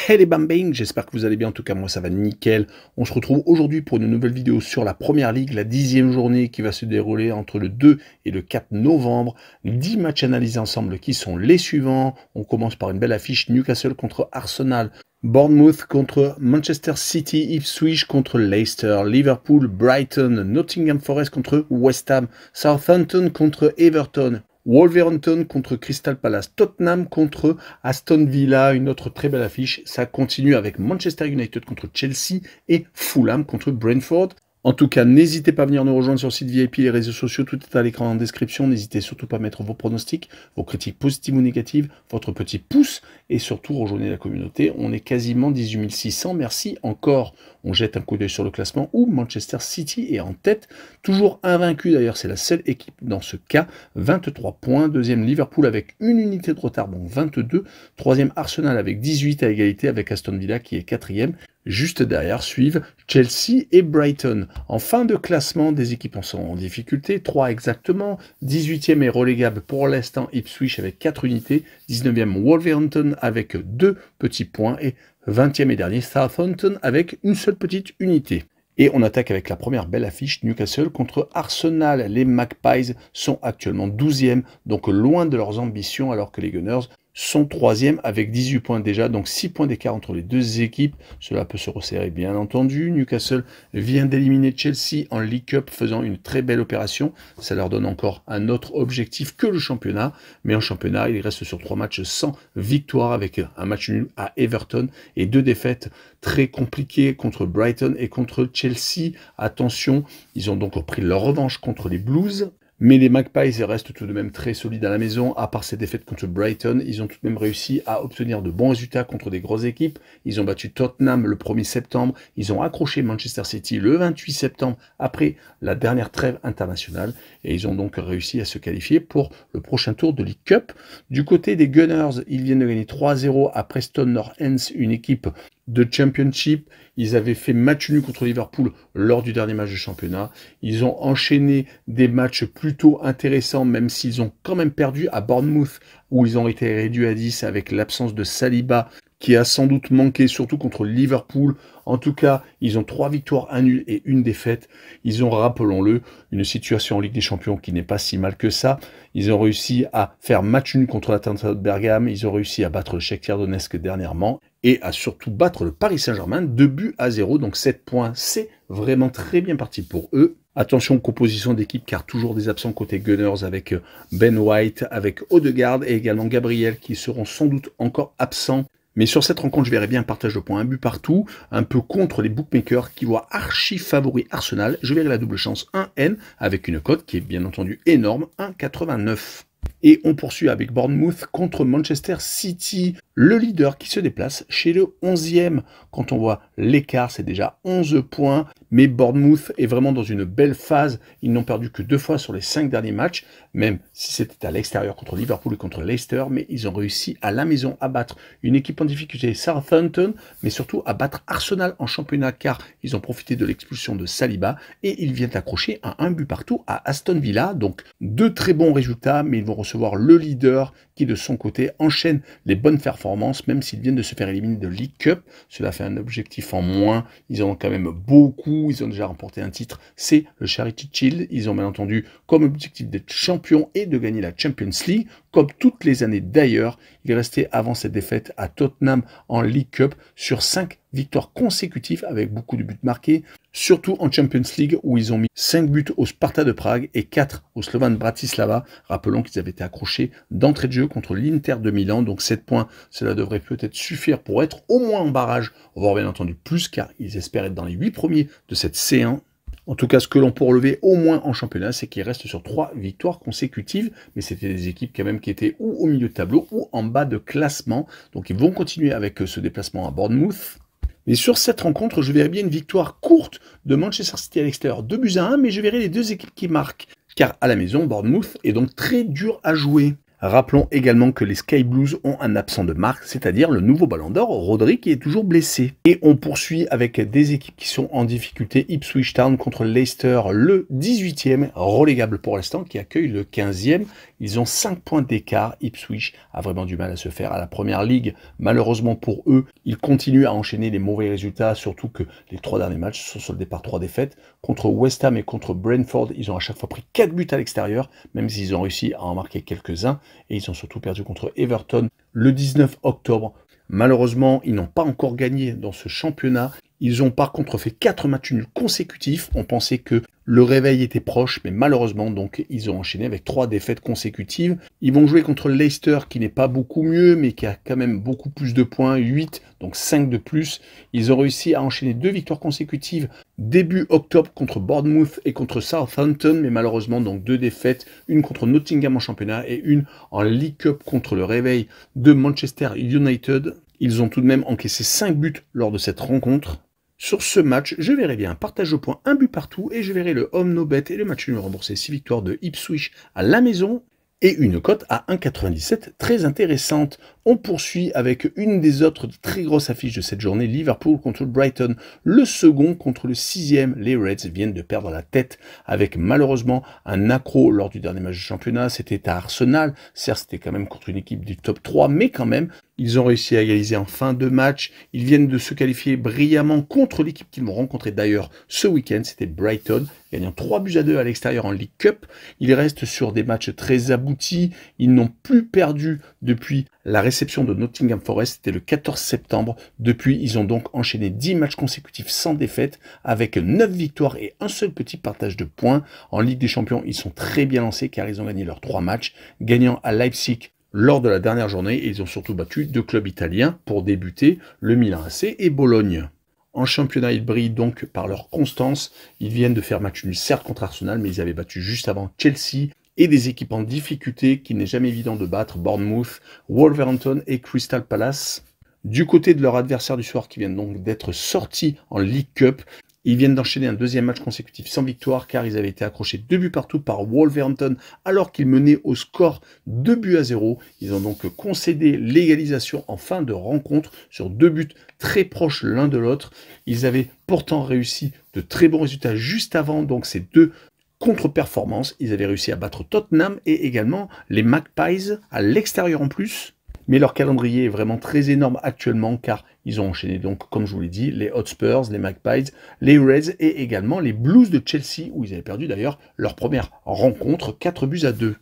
Hey les bambing, j'espère que vous allez bien, en tout cas moi ça va nickel. On se retrouve aujourd'hui pour une nouvelle vidéo sur la Première Ligue, la 10e journée qui va se dérouler entre le 2 et le 4 novembre. 10 matchs analysés ensemble qui sont les suivants. On commence par une belle affiche, Newcastle contre Arsenal, Bournemouth contre Manchester City, Ipswich contre Leicester, Liverpool, Brighton, Nottingham Forest contre West Ham, Southampton contre Everton, Wolverhampton contre Crystal Palace, Tottenham contre Aston Villa, une autre très belle affiche. Ça continue avec Manchester United contre Chelsea et Fulham contre Brentford. En tout cas, n'hésitez pas à venir nous rejoindre sur le site VIP, les réseaux sociaux, tout est à l'écran en description. N'hésitez surtout pas à mettre vos pronostics, vos critiques positives ou négatives, votre petit pouce et surtout rejoignez la communauté. On est quasiment 18 600, merci encore. On jette un coup d'œil sur le classement où Manchester City est en tête, toujours invaincu d'ailleurs, c'est la seule équipe dans ce cas, 23 points. Deuxième Liverpool avec une unité de retard, donc 22. Troisième Arsenal avec 18 à égalité avec Aston Villa qui est quatrième. Juste derrière suivent Chelsea et Brighton. En fin de classement, des équipes sont en difficulté, 3 exactement. 18e est relégable pour l'instant Ipswich avec 4 unités. 19e Wolverhampton avec 2 petits points. Et 20e et dernier Southampton avec une seule petite unité. Et on attaque avec la première belle affiche, Newcastle contre Arsenal. Les Magpies sont actuellement 12e, donc loin de leurs ambitions, alors que les Gunners sont 3e avec 18 points déjà, donc 6 points d'écart entre les deux équipes. Cela peut se resserrer bien entendu. Newcastle vient d'éliminer Chelsea en League Cup, faisant une très belle opération. Ça leur donne encore un autre objectif que le championnat. Mais en championnat, il reste sur 3 matchs sans victoire, avec un match nul à Everton et 2 défaites très compliquées contre Brighton et contre Chelsea. Attention, ils ont donc pris leur revanche contre les Blues. Mais les Magpies restent tout de même très solides à la maison. À part ces défaites contre Brighton, ils ont tout de même réussi à obtenir de bons résultats contre des grosses équipes. Ils ont battu Tottenham le 1er septembre. Ils ont accroché Manchester City le 28 septembre après la dernière trêve internationale. Et ils ont donc réussi à se qualifier pour le prochain tour de League Cup. Du côté des Gunners, ils viennent de gagner 3-0 à Preston North End, une équipe de Championship. Ils avaient fait match nul contre Liverpool lors du dernier match de championnat. Ils ont enchaîné des matchs plutôt intéressants, même s'ils ont quand même perdu à Bournemouth, où ils ont été réduits à 10 avec l'absence de Saliba, qui a sans doute manqué, surtout contre Liverpool. En tout cas, ils ont 3 victoires, 1 nul et 1 défaite. Ils ont, rappelons-le, une situation en Ligue des Champions qui n'est pas si mal que ça. Ils ont réussi à faire match nul contre l'Atalanta de Bergame. Ils ont réussi à battre le Shakhtar Donetsk dernièrement et à surtout battre le Paris Saint-Germain 2-0. Donc 7 points, c'est vraiment très bien parti pour eux. Attention aux compositions d'équipe, car toujours des absents côté Gunners avec Ben White, avec Odegaard et également Gabriel qui seront sans doute encore absents. Mais sur cette rencontre, je verrai bien un partage de points, un but partout, un peu contre les bookmakers qui voient archi favori Arsenal. Je verrai la double chance 1N avec une cote qui est bien entendu énorme, 1,89. Et on poursuit avec Bournemouth contre Manchester City, le leader qui se déplace chez le 11e. Quand on voit l'écart, c'est déjà 11 points. Mais Bournemouth est vraiment dans une belle phase. Ils n'ont perdu que 2 fois sur les 5 derniers matchs, même si c'était à l'extérieur contre Liverpool et contre Leicester. Mais ils ont réussi à la maison à battre une équipe en difficulté, Southampton, mais surtout à battre Arsenal en championnat, car ils ont profité de l'expulsion de Saliba et ils viennent accrocher un but partout à Aston Villa. Donc 2 très bons résultats, mais ils vont recevoir le leader qui de son côté enchaîne les bonnes performances, même s'ils viennent de se faire éliminer de League Cup. Cela fait un objectif en moins. Ils en ont quand même beaucoup. Ils ont déjà remporté un titre, c'est le Charity Shield. Ils ont bien entendu comme objectif d'être champion et de gagner la Champions League. Comme toutes les années d'ailleurs, il est resté avant cette défaite à Tottenham en League Cup sur 5 victoires consécutives avec beaucoup de buts marqués, surtout en Champions League où ils ont mis 5 buts au Sparta de Prague et 4 au Slovan Bratislava. Rappelons qu'ils avaient été accrochés d'entrée de jeu contre l'Inter de Milan, donc 7 points, cela devrait peut-être suffire pour être au moins en barrage, voire bien entendu plus, car ils espèrent être dans les 8 premiers de cette C1. En tout cas, ce que l'on peut relever au moins en championnat, c'est qu'ils restent sur 3 victoires consécutives, mais c'était des équipes quand même qui étaient ou au milieu de tableau ou en bas de classement. Donc ils vont continuer avec ce déplacement à Bournemouth. Mais sur cette rencontre, je verrai bien une victoire courte de Manchester City à l'extérieur, 2-1, mais je verrai les deux équipes qui marquent. Car à la maison, Bournemouth est donc très dur à jouer. Rappelons également que les Sky Blues ont un absent de marque, c'est-à-dire le nouveau ballon d'or, Rodri, qui est toujours blessé. Et on poursuit avec des équipes qui sont en difficulté. Ipswich Town contre Leicester, le 18e, relégable pour l'instant, qui accueille le 15e. Ils ont 5 points d'écart. Ipswich a vraiment du mal à se faire à la première ligue. Malheureusement pour eux, ils continuent à enchaîner les mauvais résultats, surtout que les 3 derniers matchs sont soldés par 3 défaites. Contre West Ham et contre Brentford, ils ont à chaque fois pris 4 buts à l'extérieur, même s'ils ont réussi à en marquer quelques-uns. Et ils ont surtout perdu contre Everton le 19 octobre. Malheureusement, ils n'ont pas encore gagné dans ce championnat. Ils ont par contre fait 4 matchs nuls consécutifs. On pensait que le réveil était proche, mais malheureusement, donc, ils ont enchaîné avec 3 défaites consécutives. Ils vont jouer contre Leicester, qui n'est pas beaucoup mieux, mais qui a quand même beaucoup plus de points, 8, donc 5 de plus. Ils ont réussi à enchaîner 2 victoires consécutives début octobre contre Bournemouth et contre Southampton, mais malheureusement, donc 2 défaites, une contre Nottingham en championnat et une en League Cup contre le réveil de Manchester United. Ils ont tout de même encaissé 5 buts lors de cette rencontre. Sur ce match, je verrai bien un partage de points, un but partout, et je verrai le home no bet et le match nul remboursé 6 victoires de Ipswich à la maison, et une cote à 1,97 très intéressante. On poursuit avec une des autres très grosses affiches de cette journée, Liverpool contre Brighton, le second contre le 6e. Les Reds viennent de perdre la tête avec malheureusement un accro lors du dernier match du championnat, c'était à Arsenal, certes c'était quand même contre une équipe du top 3, mais quand même, ils ont réussi à égaliser en fin de match. Ils viennent de se qualifier brillamment contre l'équipe qu'ils vont rencontrer d'ailleurs ce week-end. C'était Brighton, gagnant 3-2 à l'extérieur en League Cup. Ils restent sur des matchs très aboutis. Ils n'ont plus perdu depuis la réception de Nottingham Forest. C'était le 14 septembre. Depuis, ils ont donc enchaîné 10 matchs consécutifs sans défaite avec 9 victoires et un seul petit partage de points. En Ligue des Champions, ils sont très bien lancés car ils ont gagné leurs 3 matchs, gagnant à Leipzig lors de la dernière journée, et ils ont surtout battu 2 clubs italiens pour débuter, le Milan AC et Bologne. En championnat, ils brillent donc par leur constance. Ils viennent de faire match nul certes contre Arsenal, mais ils avaient battu juste avant Chelsea et des équipes en difficulté qu'il n'est jamais évident de battre, Bournemouth, Wolverhampton et Crystal Palace. Du côté de leur adversaire du soir qui viennent donc d'être sortis en League Cup, ils viennent d'enchaîner un deuxième match consécutif sans victoire car ils avaient été accrochés 2 buts partout par Wolverhampton alors qu'ils menaient au score 2-0. Ils ont donc concédé l'égalisation en fin de rencontre sur 2 buts très proches l'un de l'autre. Ils avaient pourtant réussi de très bons résultats juste avant donc ces 2 contre-performances. Ils avaient réussi à battre Tottenham et également les Magpies à l'extérieur en plus. Mais leur calendrier est vraiment très énorme actuellement car ils ont enchaîné donc, comme je vous l'ai dit, les Hotspurs, les Magpies, les Reds et également les Blues de Chelsea où ils avaient perdu d'ailleurs leur première rencontre 4-2.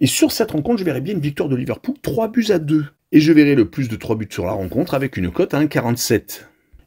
Et sur cette rencontre, je verrai bien une victoire de Liverpool 3-2. Et je verrai le plus de 3 buts sur la rencontre avec une cote à 1,47.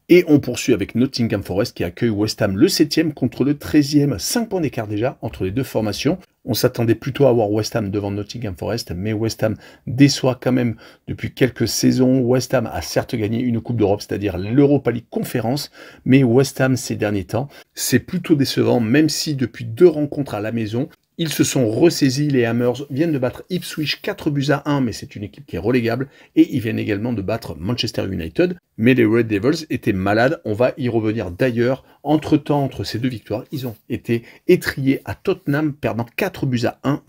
Et on poursuit avec Nottingham Forest qui accueille West Ham le 7e contre le 13e. 5 points d'écart déjà entre les deux formations. On s'attendait plutôt à voir West Ham devant Nottingham Forest, mais West Ham déçoit quand même depuis quelques saisons. West Ham a certes gagné une Coupe d'Europe, c'est-à-dire l'Europa League Conférence, mais West Ham ces derniers temps, c'est plutôt décevant, même si depuis 2 rencontres à la maison, ils se sont ressaisis. Les Hammers viennent de battre Ipswich 4-1, mais c'est une équipe qui est relégable. Et ils viennent également de battre Manchester United. Mais les Red Devils étaient malades. On va y revenir d'ailleurs. Entre-temps, entre ces 2 victoires, ils ont été étriés à Tottenham, perdant 4-1.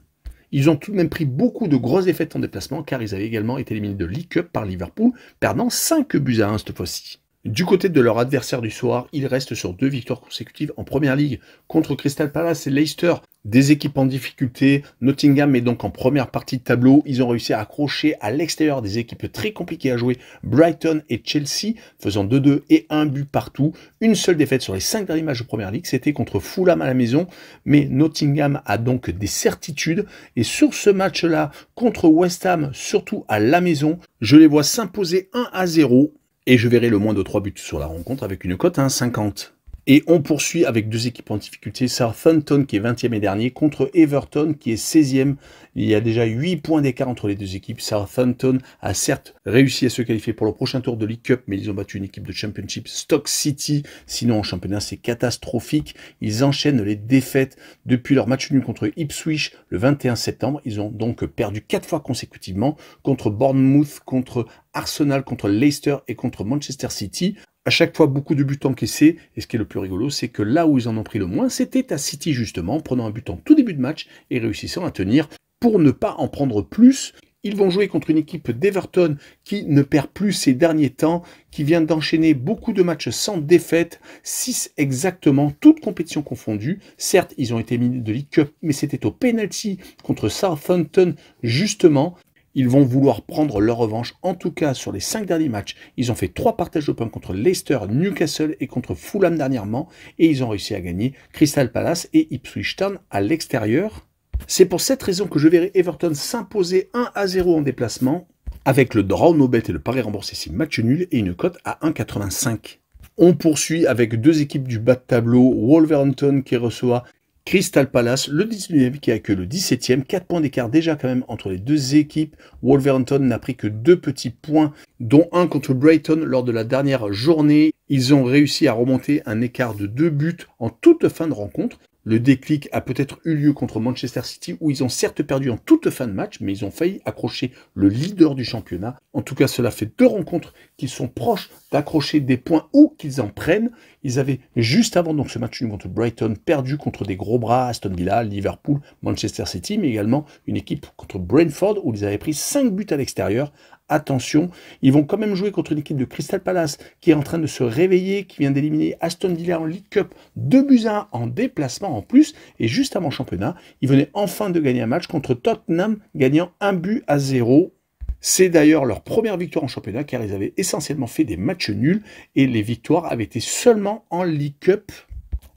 Ils ont tout de même pris beaucoup de grosses défaites en déplacement, car ils avaient également été éliminés de League Cup par Liverpool, perdant 5-1 cette fois-ci. Du côté de leur adversaire du soir, ils restent sur 2 victoires consécutives en Première Ligue contre Crystal Palace et Leicester. Des équipes en difficulté, Nottingham est donc en première partie de tableau. Ils ont réussi à accrocher à l'extérieur des équipes très compliquées à jouer, Brighton et Chelsea, faisant 2-2 et 1 but partout. Une seule défaite sur les 5 derniers matchs de Première Ligue, c'était contre Fulham à la maison. Mais Nottingham a donc des certitudes. Et sur ce match-là, contre West Ham, surtout à la maison, je les vois s'imposer 1-0. Et je verrai le moins de 3 buts sur la rencontre avec une cote à 1,50. Et on poursuit avec 2 équipes en difficulté, Southampton qui est 20e et dernier contre Everton qui est 16e. Il y a déjà 8 points d'écart entre les 2 équipes. Southampton a certes réussi à se qualifier pour le prochain tour de League Cup, mais ils ont battu une équipe de Championship, Stoke City. Sinon en championnat c'est catastrophique. Ils enchaînent les défaites depuis leur match nul contre Ipswich le 21 septembre. Ils ont donc perdu 4 fois consécutivement contre Bournemouth, contre Arsenal, contre Leicester et contre Manchester City. À chaque fois, beaucoup de buts encaissés. Et ce qui est le plus rigolo, c'est que là où ils en ont pris le moins, c'était à City justement, prenant un but en tout début de match et réussissant à tenir pour ne pas en prendre plus. Ils vont jouer contre une équipe d'Everton qui ne perd plus ces derniers temps, qui vient d'enchaîner beaucoup de matchs sans défaite, 6 exactement, toutes compétitions confondues. Certes, ils ont été éliminés de League Cup, mais c'était au penalty contre Southampton, justement. Ils vont vouloir prendre leur revanche, en tout cas sur les 5 derniers matchs. Ils ont fait 3 partages de points contre Leicester, Newcastle et contre Fulham dernièrement, et ils ont réussi à gagner Crystal Palace et Ipswich Town à l'extérieur. C'est pour cette raison que je verrai Everton s'imposer 1-0 en déplacement, avec le draw no bet et le pari remboursé si match nul et une cote à 1,85. On poursuit avec deux équipes du bas de tableau, Wolverhampton qui reçoit Crystal Palace, le 19e qui accueille le 17e, 4 points d'écart déjà quand même entre les deux équipes. Wolverhampton n'a pris que 2 petits points, dont un contre Brighton lors de la dernière journée. Ils ont réussi à remonter un écart de 2 buts en toute fin de rencontre. Le déclic a peut-être eu lieu contre Manchester City où ils ont certes perdu en toute fin de match, mais ils ont failli accrocher le leader du championnat. En tout cas, cela fait 2 rencontres qu'ils sont proches d'accrocher des points ou qu'ils en prennent. Ils avaient juste avant donc ce match nul contre Brighton perdu contre des gros bras, Aston Villa, Liverpool, Manchester City, mais également une équipe contre Brentford où ils avaient pris 5 buts à l'extérieur. Attention, ils vont quand même jouer contre une équipe de Crystal Palace qui est en train de se réveiller, qui vient d'éliminer Aston Villa en League Cup, 2-1 en déplacement en plus, et juste avant le championnat, ils venaient enfin de gagner un match contre Tottenham, gagnant 1-0. C'est d'ailleurs leur première victoire en championnat car ils avaient essentiellement fait des matchs nuls et les victoires avaient été seulement en League Cup.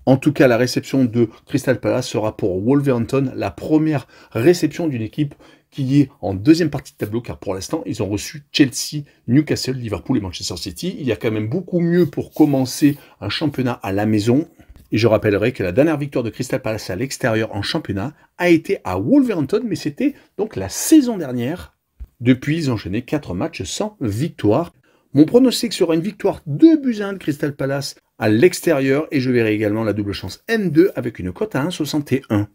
En tout cas, la réception de Crystal Palace sera pour Wolverhampton la première réception d'une équipe qui est en deuxième partie de tableau, car pour l'instant, ils ont reçu Chelsea, Newcastle, Liverpool et Manchester City. Il y a quand même beaucoup mieux pour commencer un championnat à la maison. Et je rappellerai que la dernière victoire de Crystal Palace à l'extérieur en championnat a été à Wolverhampton, mais c'était donc la saison dernière. Depuis, ils ont enchaîné 4 matchs sans victoire. Mon pronostic sera une victoire 2-1 de Crystal Palace à l'extérieur, et je verrai également la double chance M2 avec une cote à 1,61.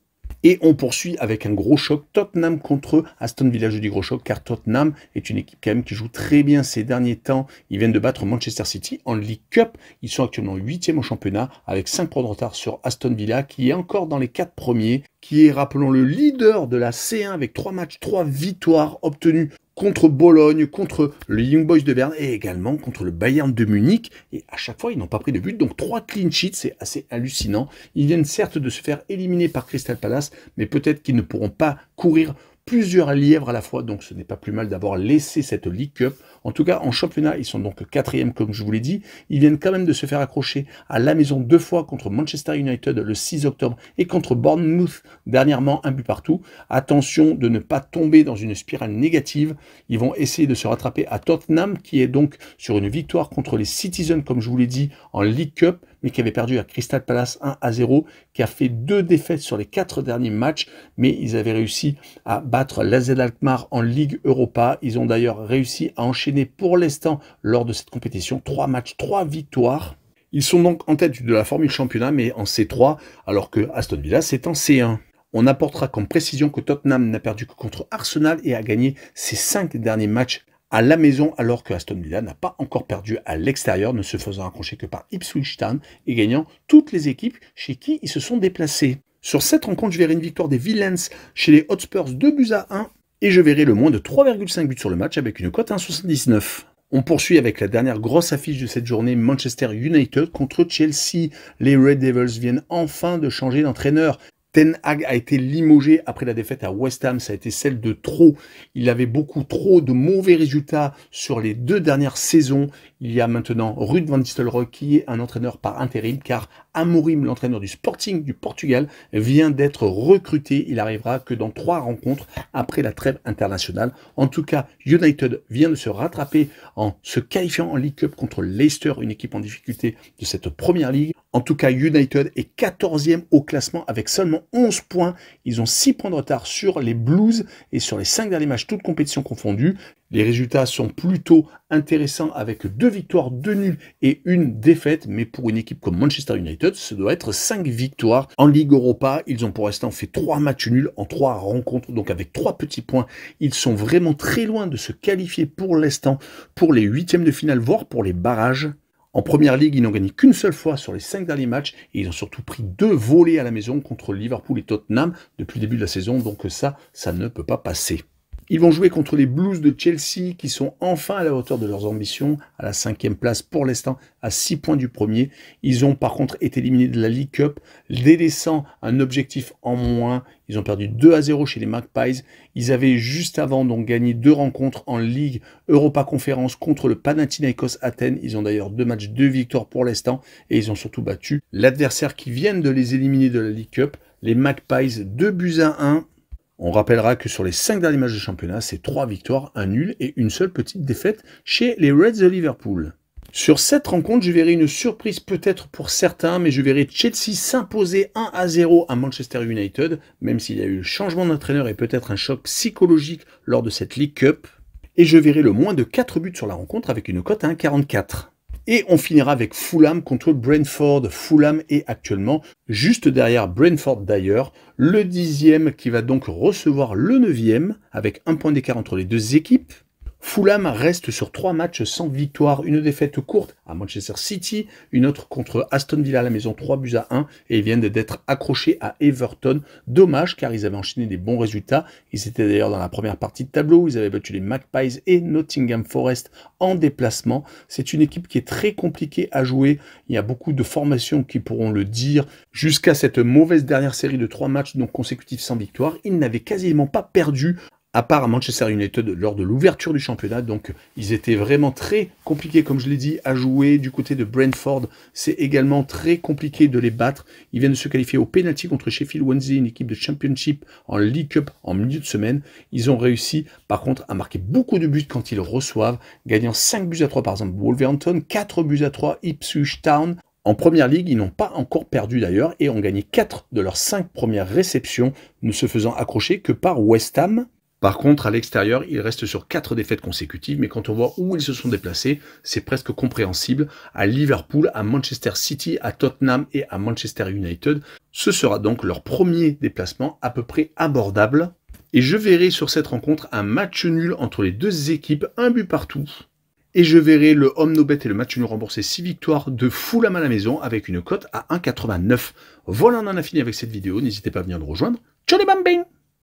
Et on poursuit avec un gros choc, Tottenham contre Aston Villa. Je dis gros choc car Tottenham est une équipe quand même qui joue très bien ces derniers temps. Ils viennent de battre Manchester City en League Cup. Ils sont actuellement 8e au championnat avec 5 points de retard sur Aston Villa qui est encore dans les 4 premiers, qui est, rappelons, le leader de la C1 avec 3 matchs, 3 victoires obtenues contre Bologne, contre le Young Boys de Berne et également contre le Bayern de Munich. Et à chaque fois, ils n'ont pas pris de but, donc 3 clean sheets, c'est assez hallucinant. Ils viennent certes de se faire éliminer par Crystal Palace, mais peut-être qu'ils ne pourront pas courir plusieurs lièvres à la fois, donc ce n'est pas plus mal d'avoir laissé cette League Cup. En tout cas, en championnat, ils sont donc 4e, comme je vous l'ai dit. Ils viennent quand même de se faire accrocher à la maison 2 fois contre Manchester United le 6 octobre et contre Bournemouth dernièrement, 1 but partout. Attention de ne pas tomber dans une spirale négative. Ils vont essayer de se rattraper à Tottenham, qui est donc sur une victoire contre les Citizens, comme je vous l'ai dit, en League Cup, mais qui avait perdu à Crystal Palace 1-0, qui a fait 2 défaites sur les 4 derniers matchs, mais ils avaient réussi à battre l'AZ Alkmaar en Ligue Europa. Ils ont d'ailleurs réussi à enchaîner pour l'instant lors de cette compétition 3 matchs, 3 victoires. Ils sont donc en tête de la formule championnat, mais en C3, alors que Aston Villa, c'est en C1. On apportera comme précision que Tottenham n'a perdu que contre Arsenal et a gagné ses 5 derniers matchs à la maison, alors que Aston Villa n'a pas encore perdu à l'extérieur, ne se faisant accrocher que par Ipswich Town et gagnant toutes les équipes chez qui ils se sont déplacés. Sur cette rencontre, je verrai une victoire des Villains chez les Hotspurs 2-1 et je verrai le moins de 3,5 buts sur le match avec une cote à 1,79. On poursuit avec la dernière grosse affiche de cette journée, Manchester United contre Chelsea. Les Red Devils viennent enfin de changer d'entraîneur. Ten Hag a été limogé après la défaite à West Ham, ça a été celle de trop. Il avait beaucoup trop de mauvais résultats sur les 2 dernières saisons. Il y a maintenant Ruud van Nistelrooy qui est un entraîneur par intérim car Amorim, l'entraîneur du Sporting du Portugal, vient d'être recruté. Il arrivera que dans 3 rencontres après la trêve internationale. En tout cas, United vient de se rattraper en se qualifiant en League Cup contre Leicester, une équipe en difficulté de cette première ligue. En tout cas, United est 14e au classement avec seulement 11 points. Ils ont 6 points de retard sur les Blues et sur les 5 derniers matchs, toutes compétitions confondues. Les résultats sont plutôt intéressants avec 2 victoires, 2 nuls et 1 défaite. Mais pour une équipe comme Manchester United, ce doit être 5 victoires. En Ligue Europa, ils ont pour l'instant fait 3 matchs nuls en 3 rencontres. Donc avec 3 petits points, ils sont vraiment très loin de se qualifier pour l'instant pour les 8e de finale, voire pour les barrages. En première ligue, ils n'ont gagné qu'une seule fois sur les 5 derniers matchs et ils ont surtout pris 2 volées à la maison contre Liverpool et Tottenham depuis le début de la saison. Donc ça ne peut pas passer. Ils vont jouer contre les Blues de Chelsea qui sont enfin à la hauteur de leurs ambitions, à la 5e place pour l'instant, à 6 points du premier. Ils ont par contre été éliminés de la League Cup, délaissant un objectif en moins. Ils ont perdu 2-0 chez les Magpies. Ils avaient juste avant donc gagné 2 rencontres en Ligue Europa Conférence contre le Panathinaikos Athènes. Ils ont d'ailleurs 2 matchs, 2 victoires pour l'instant et ils ont surtout battu l'adversaire qui vient de les éliminer de la League Cup, les Magpies, 2-1. On rappellera que sur les 5 derniers matchs de championnat, c'est 3 victoires, 1 nul et une seule petite défaite chez les Reds de Liverpool. Sur cette rencontre, je verrai une surprise peut-être pour certains, mais je verrai Chelsea s'imposer 1-0 à Manchester United, même s'il y a eu le changement d'entraîneur et peut-être un choc psychologique lors de cette League Cup. Et je verrai le moins de 4 buts sur la rencontre avec une cote à 1,44. Et on finira avec Fulham contre Brentford. Fulham est actuellement juste derrière Brentford d'ailleurs, le 10e qui va donc recevoir le 9e avec un point d'écart entre les deux équipes. Fulham reste sur 3 matchs sans victoire, une défaite courte à Manchester City, une autre contre Aston Villa à la maison 3-1 et ils viennent d'être accrochés à Everton. Dommage car ils avaient enchaîné des bons résultats, ils étaient d'ailleurs dans la première partie de tableau, ils avaient battu les Magpies et Nottingham Forest en déplacement. C'est une équipe qui est très compliquée à jouer, il y a beaucoup de formations qui pourront le dire. Jusqu'à cette mauvaise dernière série de 3 matchs donc consécutifs sans victoire, ils n'avaient quasiment pas perdu à part à Manchester United lors de l'ouverture du championnat. Donc ils étaient vraiment très compliqués, comme je l'ai dit, à jouer. Du côté de Brentford, c'est également très compliqué de les battre. Ils viennent de se qualifier au penalty contre Sheffield Wednesday, une équipe de Championship en League Cup en milieu de semaine. Ils ont réussi par contre à marquer beaucoup de buts quand ils reçoivent, gagnant 5-3 par exemple Wolverhampton, 4-3 Ipswich Town. En première ligue, ils n'ont pas encore perdu d'ailleurs et ont gagné 4 de leurs 5 premières réceptions, ne se faisant accrocher que par West Ham. Par contre, à l'extérieur, ils restent sur 4 défaites consécutives, mais quand on voit où ils se sont déplacés, c'est presque compréhensible. À Liverpool, à Manchester City, à Tottenham et à Manchester United. Ce sera donc leur premier déplacement à peu près abordable. Et je verrai sur cette rencontre un match nul entre les deux équipes, un but partout. Et je verrai le home no bet et le match nul remboursé 6 victoires de Fulham à la maison avec une cote à 1,89. Voilà, on en a fini avec cette vidéo. N'hésitez pas à venir nous rejoindre. Ciao les bambins!